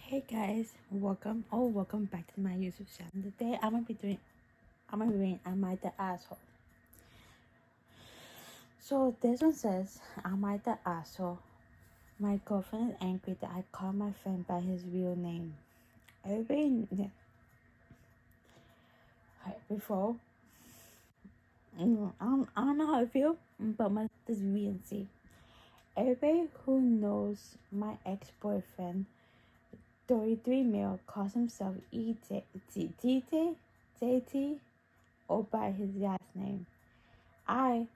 Hey guys, welcome back to my YouTube channel. Today I'm gonna be doing Am I the Asshole? So this one says, Am I the asshole? My girlfriend is angry that I call my friend by his real name. Everybody before I don't know how I feel, but this real and see. Everybody who knows my ex-boyfriend, 33 male, calls himself JT, or by his last name. I,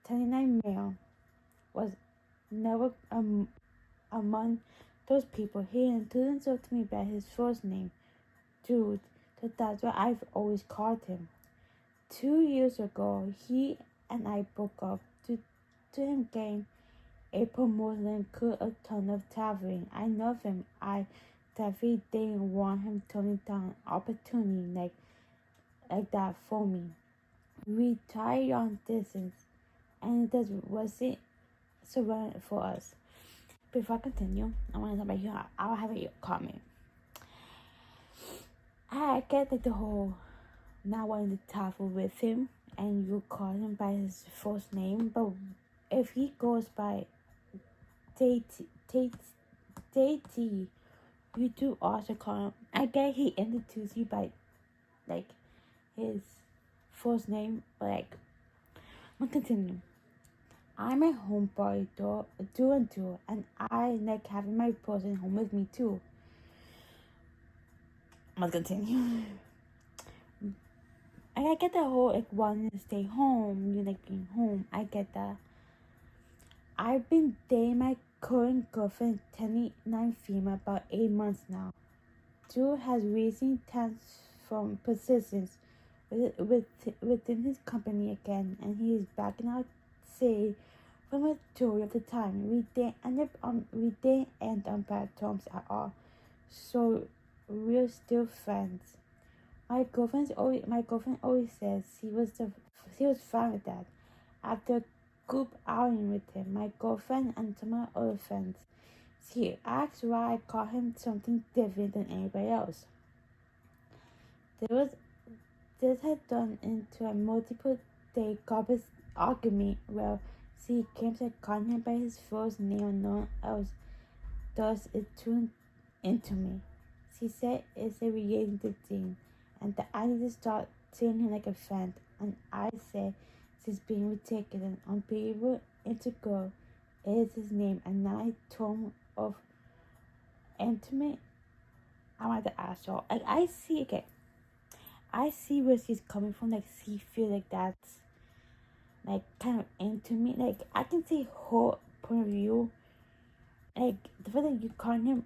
29 male, was never among those people. He introduced himself to me by his first name, Jude, so that's what I've always called him. 2 years ago, he and I broke up to him getting a promotion and could a ton of traveling. I love him. I definitely didn't want him turning down opportunity like that for me. We tried on distance and it wasn't surrounded for us. Before I continue, I want to talk about you. I'll have a comment. I get like the whole not wanting to travel with him and you call him by his first name, but if he goes by JT, you do also call him. I get he introduced you by like his first name, but like I'm gonna continue. I'm a homeboy through, and I like having my person home with me too. I'm gonna continue. I get the whole like wanting to stay home, you like being home. I get that. I've been dating my current girlfriend, 29 female, about 8 months now. Drew has raising tens from positions within his company again, and he is backing out, say, for the majority of the time. We didn't end on bad terms at all, so we're still friends. My girlfriend always says she was fine with that. After a group outing with him, my girlfriend and some of my other friends, she asked why I call him something different than anybody else. This had turned into a multiple day garbage argument where she claims I called him by his first name and no one else does it tuned into me. She said it's a related thing and that I need to start treating him like a friend, and I said she's being ridiculous. Unbelievable integral is his name, and now I term of intimate. I'm at the asshole. Like I see where she's coming from. Like she feel like that's like kind of intimate. Like I can see her point of view. Like the fact that you call him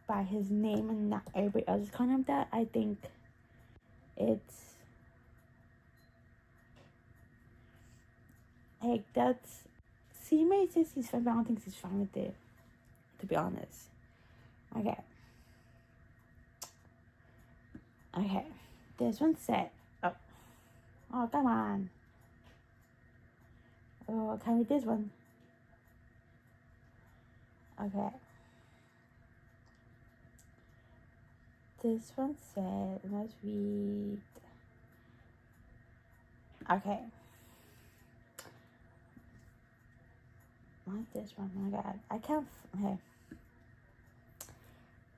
by his name and not everybody else is calling him that, I think it's like that's. She may say she's fine, but I don't think she's fine with it. To be honest. Okay. Okay. This one said, oh, come on. Oh, I can't read this one. Okay. This one said, let's read. Okay. What's this one? Oh my god. I can't. Okay.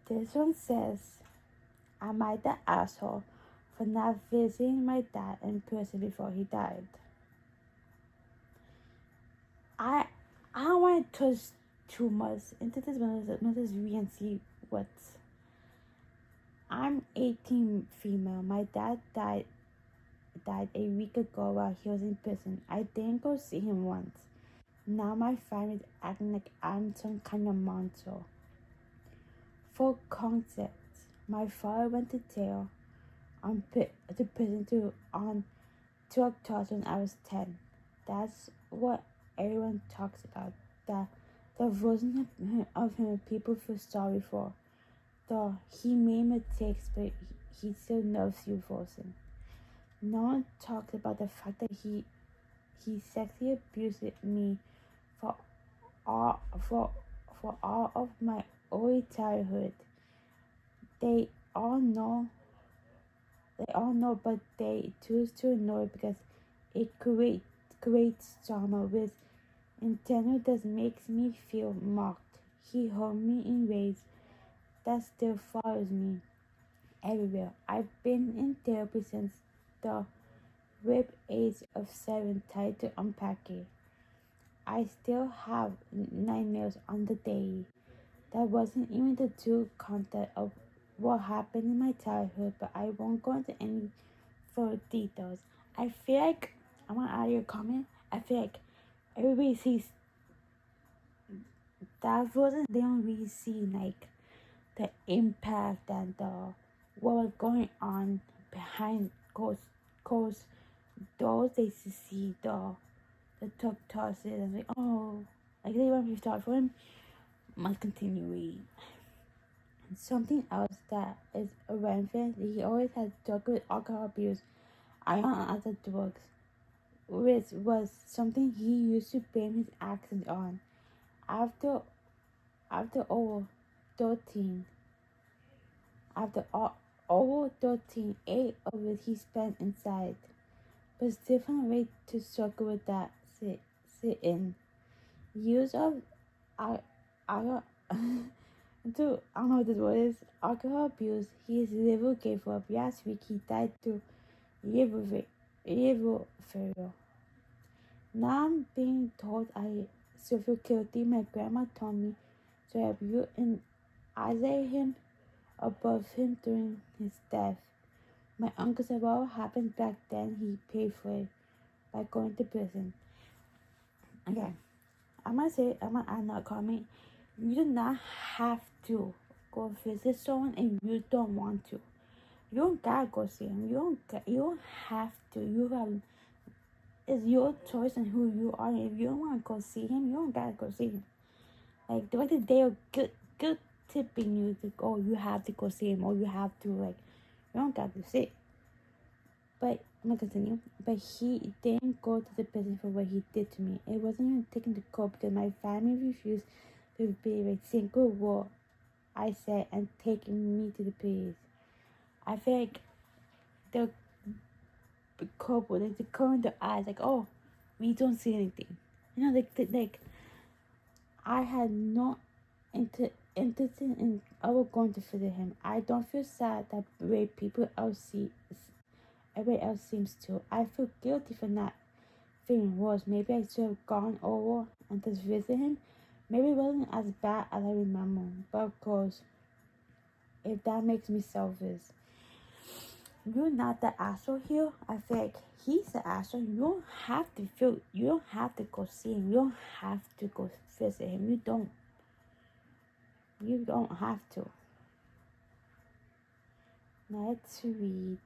This one says, Am I the asshole for not visiting my dad in person before he died? I don't want to touch too much into this one. Not this we can see what's. I'm 18 female. My dad died a week ago while he was in prison. I didn't go see him once. Now my family's acting like I'm some kind of monster. For context, my father went to jail to prison on drug charges when I was 10. That's what everyone talks about. The version of him people feel sorry for. Though he made mistakes, but he still loves you, person. No one talks about the fact that he sexually abused me for all of my early childhood. They all know, but they choose to ignore it because it creates drama with intent that makes me feel mocked. He hurt me in ways that still follows me everywhere. I've been in therapy since the ripe age of 7, tried to unpack it. I still have nightmares on the day. That wasn't even the true content of what happened in my childhood, but I won't go into any further details. I feel like, I want to add your comment, I feel like everybody sees that wasn't, they don't really see like the impact and the what was going on behind closed doors. They see the top tosses and like, oh, like they want me to start for him. Must continue reading. And something else that is rampant, he always had struggled with alcohol abuse, iron other drugs, which was something he used to blame his actions on. After over 13, after over 13, 8 of it he spent inside. But still found a way to struggle with that sit in. Use of alcohol to I don't know what this word is. Alcohol abuse. His liver gave up. Last week he died to liver failure. Now I'm being told I still feel guilty. My grandma told me to have you and isolate him above him during his death. My uncle said what happened back then he paid for it by going to prison. Okay. I'm gonna add another comment. You do not have to go visit someone if you don't want to. You don't gotta go see him. You don't have to. It's your choice and who you are. If you don't want to go see him, you don't gotta go see him. Like the way that they are good tipping you to go, you have to go see him, or you have to like, you don't gotta see it. But I'm gonna continue. But he didn't go to the prison for what he did to me. It wasn't even taken to court because my family refused to believe a single word I said and taking me to the police. I feel like the couple, like the current their eyes, like, oh, we don't see anything. You know, like I had no interest in ever going to visit him. I don't feel sad that way people else see. Everybody else seems to. I feel guilty for not feeling worse. Maybe I should have gone over and just visit him. Maybe it wasn't as bad as I remember. But of course, if that makes me selfish, you're not the asshole here. I feel like he's the asshole. You don't have to feel. You don't have to go see him. You don't have to go visit him. You don't. You don't have to. Let's read.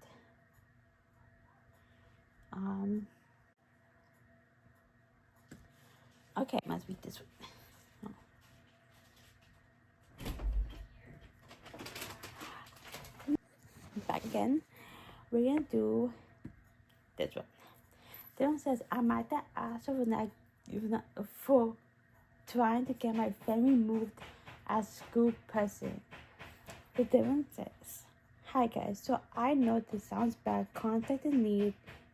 Okay, let's read this one. Back again. We're gonna do this one. This one says, I'm at the asshole for trying to get my family moved as school president. The difference says, hi guys, so I know this sounds bad. Contact is needed.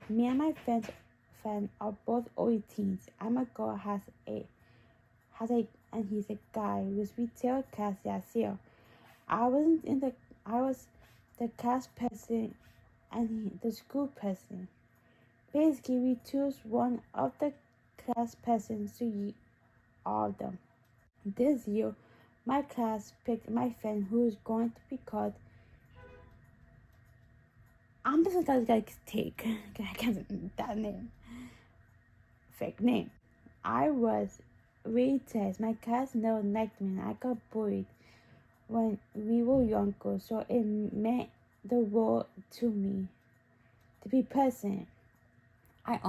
Me and my friend are both early teens. I'm a girl and he's a guy with retail cashier. I was the class president and the school president. Basically, we choose one of the class presidents to eat all of them. This year, my class picked my friend who is going to be called. I'm just gonna like take. I can't that name. Fake name. I was really tense. My class never liked me and I got bullied when we were younger, so it meant the world to me to be present. I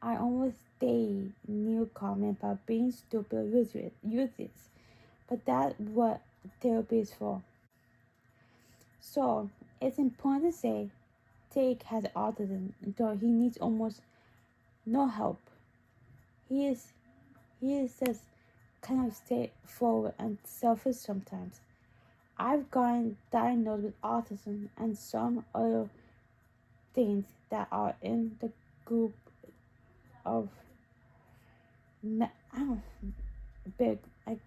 almost stayed near comment about being stupid useless, but that's what therapy is for. So it's important to say Take has autism, though he needs almost no help. He is just kind of straightforward and selfish sometimes. I've gotten diagnosed with autism and some other things that are in the group of I don't big like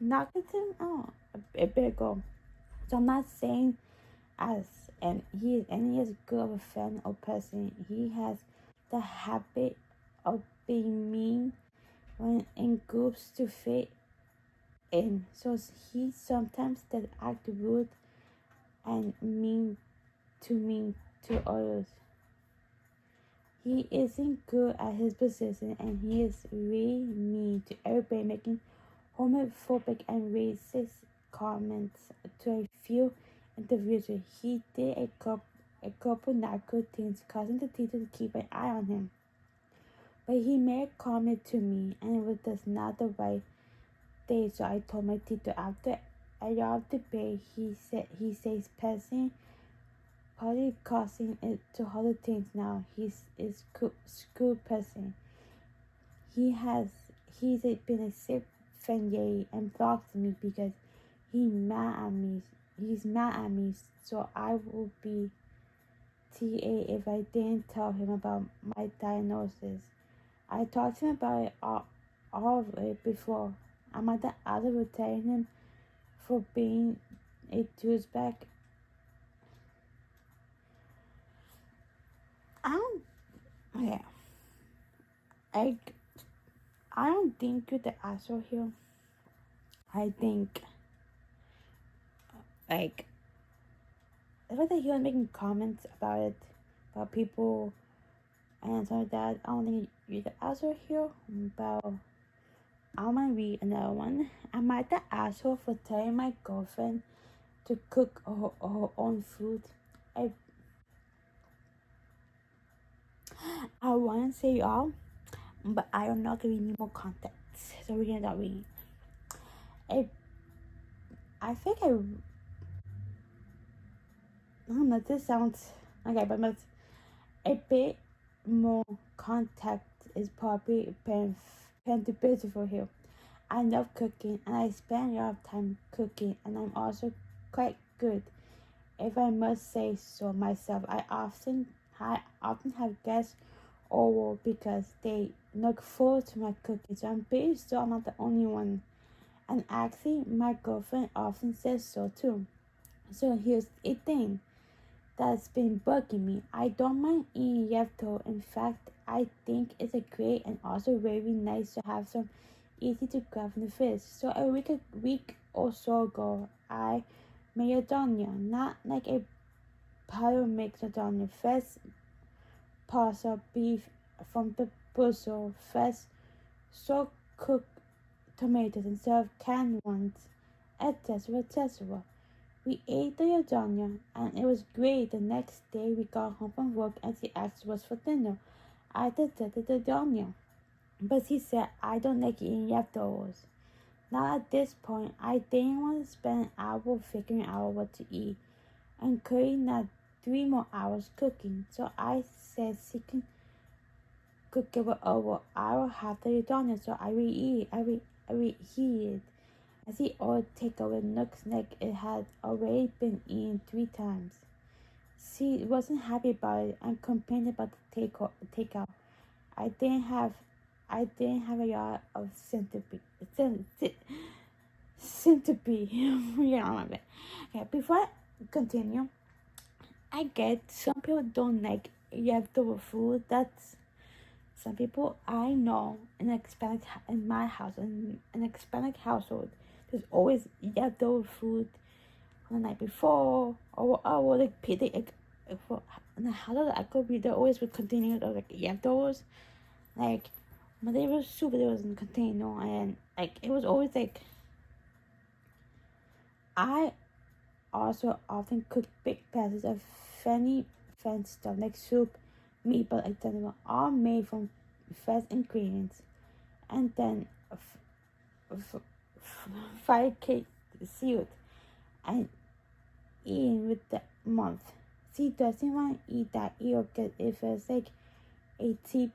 narcissism. I don't a big goal. So I'm not saying as and he is good of a friend or person. He has the habit of being mean when in groups to fit in. So he sometimes does act rude and mean to others. He isn't good at his position and he is really mean to everybody, making homophobic and racist comments to a few individuals. He did a couple not good things, causing the teacher to keep an eye on him. But he made a comment to me and it was just not the right day, so I told my teacher after a year of debate he says passing probably causing it to other things now. He's school person. He's been a sick friend and blocked me because he's mad at me, so I will be TA if I didn't tell him about my diagnosis. I talked to him about it all of it before. I'm at the other of telling him for being a douchebag. I don't yeah. I don't think you're the asshole here. I think like the fact that he was making comments about it, about people and stuff like that. I don't think you're the asshole here. But I might read another one. Am I the asshole for telling my girlfriend to cook her own food? I want to say y'all, but I don't know if we need more context, so we're gonna start reading. I think I don't know. This sounds okay, but a bit more context is probably beneficial here. I love cooking and I spend a lot of time cooking, and I'm also quite good, if I must say so myself. I often have guests over because they look forward to my cooking, so I'm pretty sure I'm not the only one. And actually, my girlfriend often says so too. So here's a thing that's been bugging me. I don't mind eating leftover. In fact, I think it's a great and also very nice to have some easy to grab from the fridge. So a week or so ago, I made a lasagna, not like a powder mix lasagna. Fresh pasta beef from the butcher, fresh so cooked tomatoes instead of canned ones, etc. etc. We ate the lasagna and it was great. The next day we got home from work and she asked us for dinner. I detested the lasagna, but she said I don't like eating leftovers. Now at this point, I didn't want to spend an hour figuring out what to eat and currently not 3 more hours cooking. So I said she can cook it over. I will have the lasagna, so I reheat it. As the old takeaway looks like it had already been eaten 3 times. She wasn't happy about it and complained about the takeout. I didn't have a lot of centipede. Yeah, okay, before I continue, I get some people don't like leftover food. That's some people I know in my house, in an Hispanic household. There's always leftover food from the night before, or like for in the house that I could be, there always would container of like leftovers. Like when they were soup, it was in container, and like it was always like I also often cook big batches of fancy stuff like soup, meatball, etc. All made from fresh ingredients, and then fried cake sealed and eaten with the month. She doesn't want to eat that either because it feels like a cheap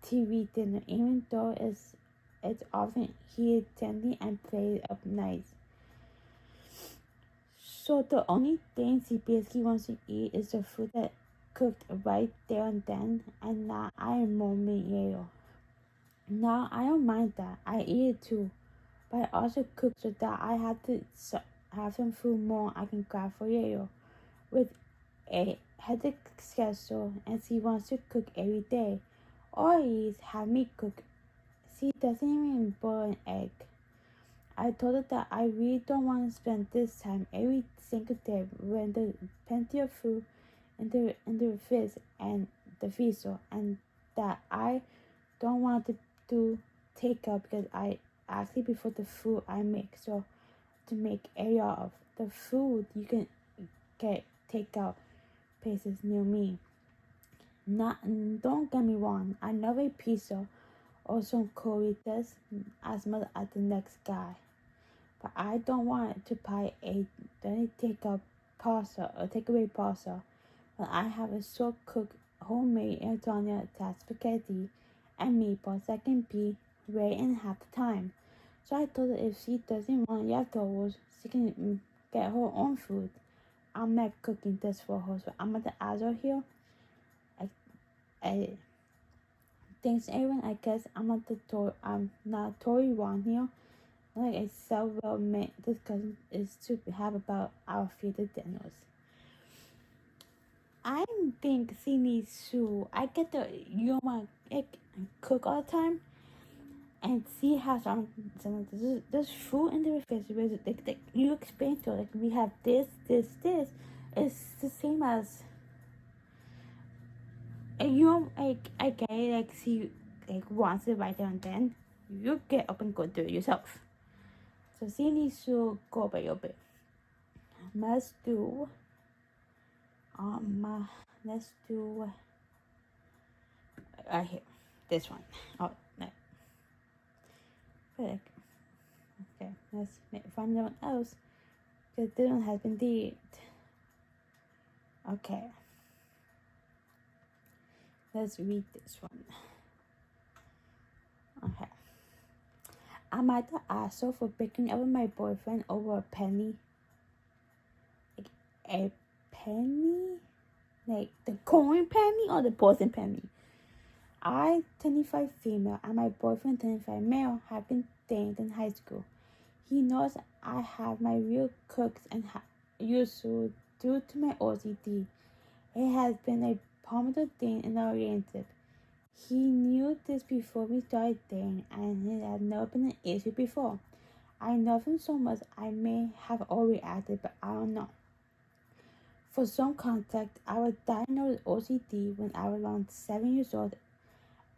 TV dinner, even though it's often heated gently and played up nice. So the only thing he basically wants to eat is the food that cooked right there and then, and now I am more meal. Now I don't mind that. I eat it too, but I also cook so that I have to have some food more I can grab for Yale. With a hectic schedule, and she wants to cook every day, or is have me cook. She doesn't even boil an egg. I told her that I really don't want to spend this time every single day when there's plenty of food in the fridge and the freezer, and that I don't want to do takeout because I actually prefer the food I make. So to make area of the food you can get takeout places near me. Not don't get me wrong, I love a pizza or some Coritas as much as the next guy. But I don't want to buy a takeout pasta or takeaway pasta when I have a slow cooked homemade lasagna that's spaghetti and meatballs that can be ready in half the time. So I told her if she doesn't want leftovers, she can get her own food. I'm not cooking this for her, so I'm at the other here. I thanks everyone. I guess I'm not Tory one here. Like I so well made discussion is to have about our future dinners. I think she needs to. I get the you want cook all the time, and she has some this food in the refrigerator. Like you explain to her, like we have this. It's the same as. And you I get it, like she wants it right there and then. You get up and go do it yourself. So she needs to go by your bit. Let's do let's do right here. This one. Oh no. Okay, let's find one else. Because this one has been deleted. Okay. Let's read this one. Okay. Am I the asshole for breaking up with my boyfriend over a penny? Like a penny? Like the coin penny or the person penny? I, 25 female, and my boyfriend, 25 male, have been dating in high school. He knows I have my real cooks and used to due to my OCD. It has been a prominent thing in our relationship. He knew this before we started dating, and it had never been an issue before. I love him so much I may have overreacted, but I don't know. For some context, I was diagnosed with OCD when I was around 7 years old,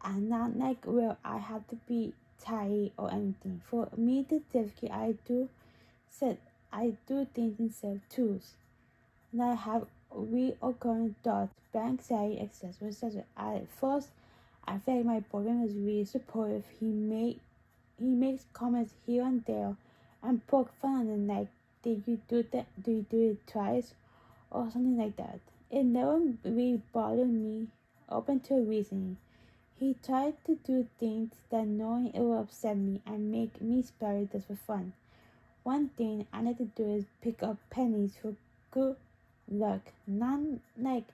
and not like where I have to be tired or anything. For me, the difficulty I do things in self-tools, and I have reoccurring thoughts, anxiety, etc. At first, I felt like my boyfriend was really supportive. He makes comments here and there and poke fun at it, like, did you do that? Do you do it twice? Or something like that. It never really bothered me up until recently. He tried to do things that knowing it will upset me and make me spare just for fun. One thing I like to do is pick up pennies for good luck. Not like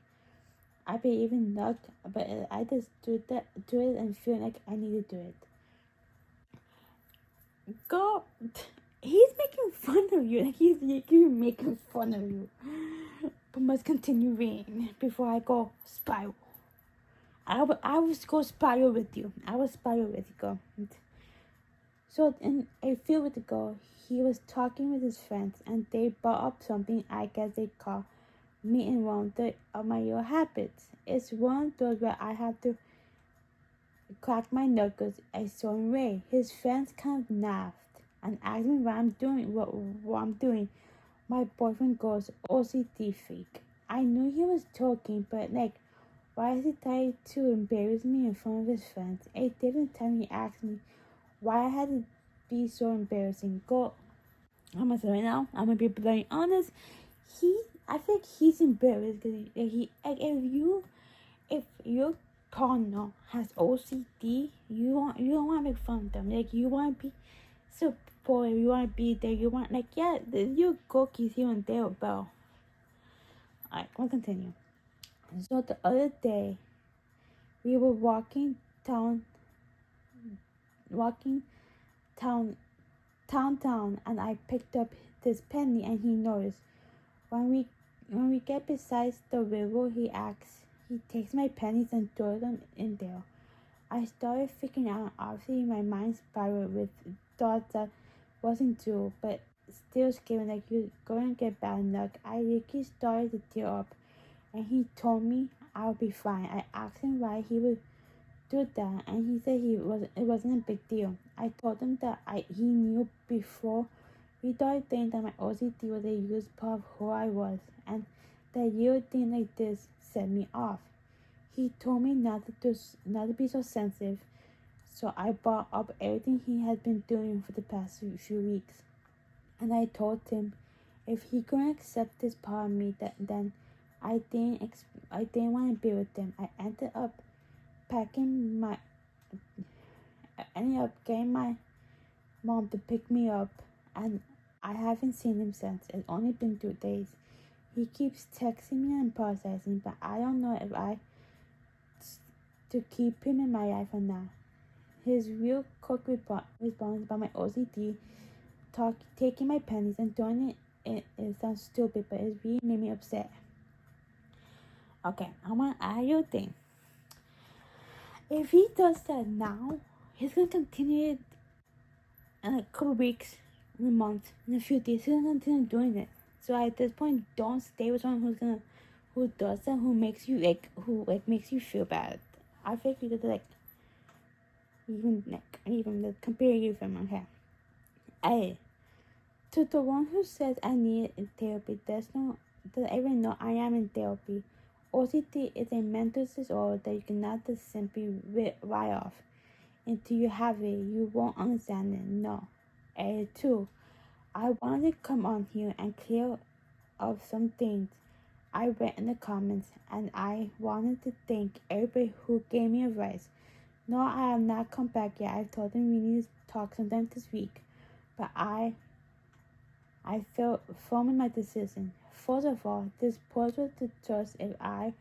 I believe in luck, but I just do it and feel like I need to do it. Go. He's making fun of you. Like he's making fun of you. But must continue reading before I go spiral. I will go spiral with you. I will spiral with you, girl. So in a few weeks ago, he was talking with his friends, and they brought up something I guess they call meeting one of my old habits. It's one of those where I have to crack my knuckles a certain way. His friends kind of laughed and asked me what I'm doing. What I'm doing. My boyfriend goes OCD freak. I knew he was joking, but like, why is he trying to embarrass me in front of his friends? A different time he asked me why I had to be so embarrassing. I'm gonna say right now, I'm gonna be bluntly honest. I think he's embarrassed because if your partner has OCD, you don't want to make fun of them. Like you want to be so for if you want to be there, you want, like, yeah, you cookies here and there, bro. Alright, we'll continue. So the other day, we were walking town, and I picked up this penny, and he noticed. When we get beside the river, he takes my pennies and throws them in there. I started freaking out. Obviously, my mind spiraled with thoughts that wasn't true, but still scary, like you're going to get bad luck. I really started to tear up, and he told me I'll be fine. I asked him why he would do that, and he said it wasn't a big deal. I told him that he knew before we started thinking that my OCD was a huge part of who I was, and that little thing like this set me off. He told me not to be so sensitive, so I brought up everything he had been doing for the past few weeks, and I told him if he couldn't accept this part of me, then I didn't want to be with him. I ended up getting my mom to pick me up, and I haven't seen him since. It's only been 2 days. He keeps texting me and processing, but I don't know if I to keep him in my life or not. His real quick response about my OCD, taking my pennies and throwing it sounds stupid, but it really made me upset. Okay, I want to add you a thing. If he does that now, he's gonna continue it in a couple weeks, in a month, in a few days. He's gonna continue doing it. So at this point, don't stay with someone who does that, who makes you makes you feel bad. I think you could even compare you from, okay. Hey, to the one who says I need therapy, does everyone know I am in therapy. OCD is a mental disorder that you cannot just simply write off. Until you have it, you won't understand it. No. And 2, I wanted to come on here and clear up some things I read in the comments, and I wanted to thank everybody who gave me advice. No, I have not come back yet. I told them we need to talk sometime this week, but I felt firm in my decision. First of all, this post was to trust if I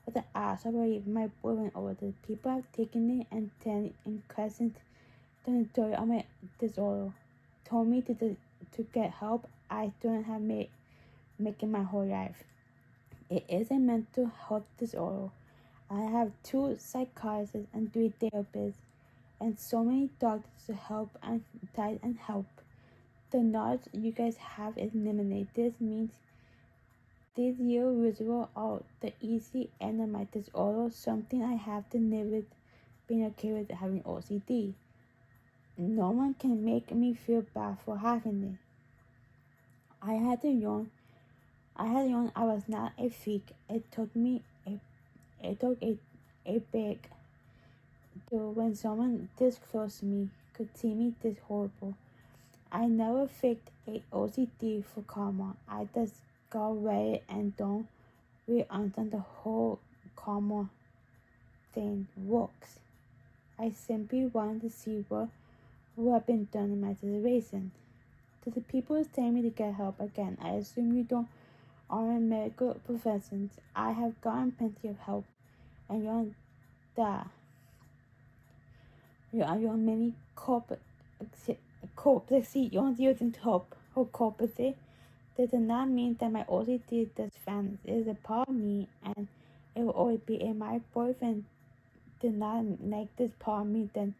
was an asshole or even my boyfriend over the people have taken it and questioned the majority of my disorder. Told me to get help I don't have making my whole life. It is a mental health disorder. I have 2 psychiatrists and 3 therapists and so many doctors to help and guide and help. The knowledge you guys have is limited. This means this year visual out the easy end of my disorder, something I have to live with being okay with having OCD. No one can make me feel bad for having it. I had to yawn. I was not a freak. It took a big deal when someone this close to me could see me this horrible. I never faked a OCD for karma. I just got ready and don't really understand the whole karma thing works. I simply wanted to see what had been done in my situation. To the people who telling me to get help, again, I assume you don't are in medical professions. I have gotten plenty of help, and you're on that. You're on many corporate you're using help or corporate. That does not mean that my OCD does vanish. It is a part of me, and it will always be. If my boyfriend did not like this part of me, then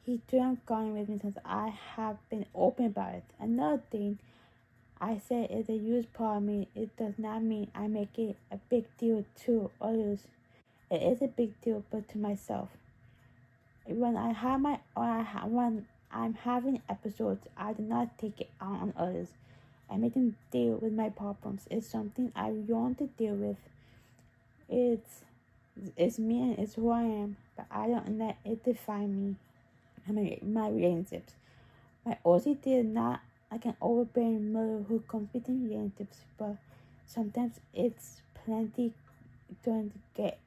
he should have gone with me since I have been open about it. Another thing I said is a huge part of me. It does not mean I make it a big deal to others. It is a big deal, but to myself. When I'm having episodes, I do not take it out on others. I make them deal with my problems. It's something I want to deal with. It's me and it's who I am, but I don't let it define me and my relationships. My OCD is not like an overbearing mother who comes between relationships, but sometimes it's plenty going to get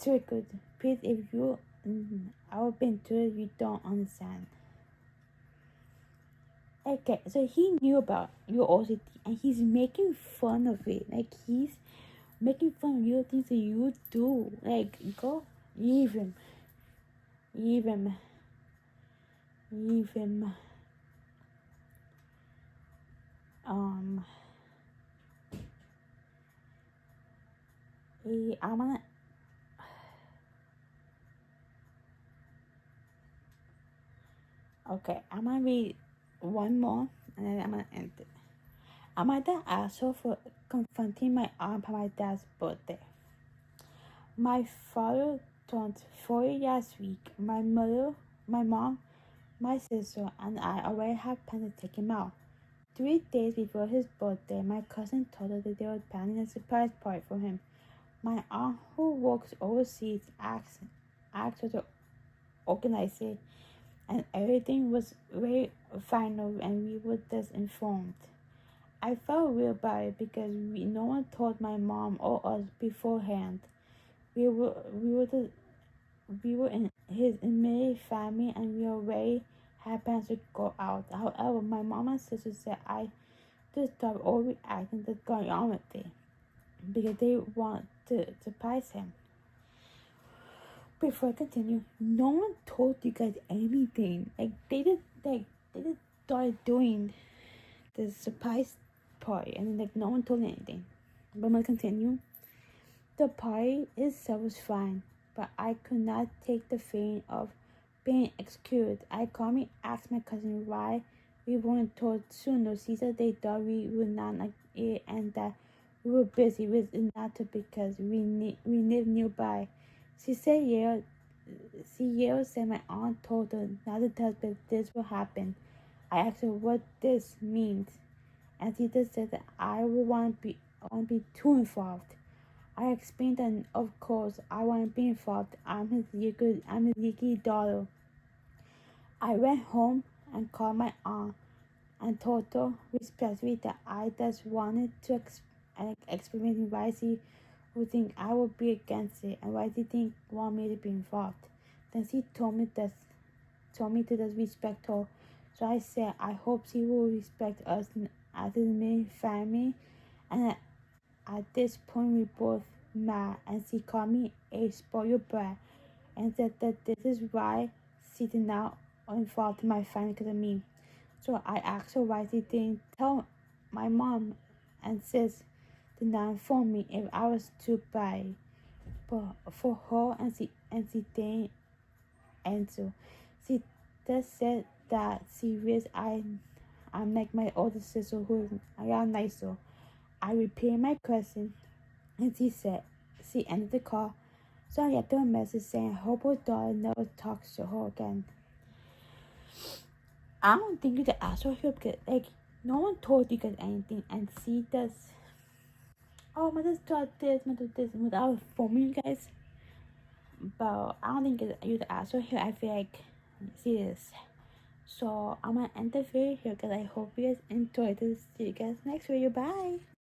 triggered. Please, if you I've been through it, you don't understand. Okay, so he knew about your OCD and he's making fun of it. Like he's making fun of your things that you do. Like go leave him. Leave him. Leave him. Um I'm gonna okay, I'm gonna read one more and then I'm gonna end it. Am I the asshole for confronting my aunt on my dad's birthday? My father turned 40 last week. My mother, my mom, my sister, and I already had plans to take him out. 3 days before his birthday, my cousin told us that they were planning a surprise party for him. My aunt, who works overseas, asked her to organize it, and everything was very final, and we were just informed. I felt real about it because no one told my mom or us beforehand. We were we were the we were in his immediate family and we already had plans to go out. However, my mom and sister said I to stop overreacting that's going on with it because they want to surprise him. Before I continue, no one told you guys anything. They just started doing the surprise party and like no one told anything. But I'm gonna continue. The party itself was fine, but I could not take the feeling of being excluded. I calmly asked my cousin why we weren't told sooner. She said they thought we would not like it and that we were busy with it not to because we live nearby. She said said my aunt told her not to tell but this will happen. I asked her what this means and she just said that I would want to be too involved. I explained that of course I won't be involved. I'm his leaky daughter. I went home and called my aunt and told her respectfully that I just wanted to explain why she would think I would be against it and why she didn't want me to be involved. Then she told me to just respect her. So I said I hope she will respect us as a main family and at this point, we both mad, and she called me a spoiled brat and said that this is why she did not involve my family because of me. So I asked her why she didn't tell my mom and sis did not inform me if I was too bad. But for her and she didn't answer. She just said that she wished I'm like my older sister who is a lot nicer. I repeated my question and she ended the call. So I got her a message saying, I hope her daughter never talks to her again. I don't think you could ask her here because, like, no one told you guys anything. And she does, oh, my daughter this, my daughter this, without informing you guys. But I don't think you could ask her here. I feel like she is. So I'm going to end the video here because I hope you guys enjoyed this. See you guys next video. Bye.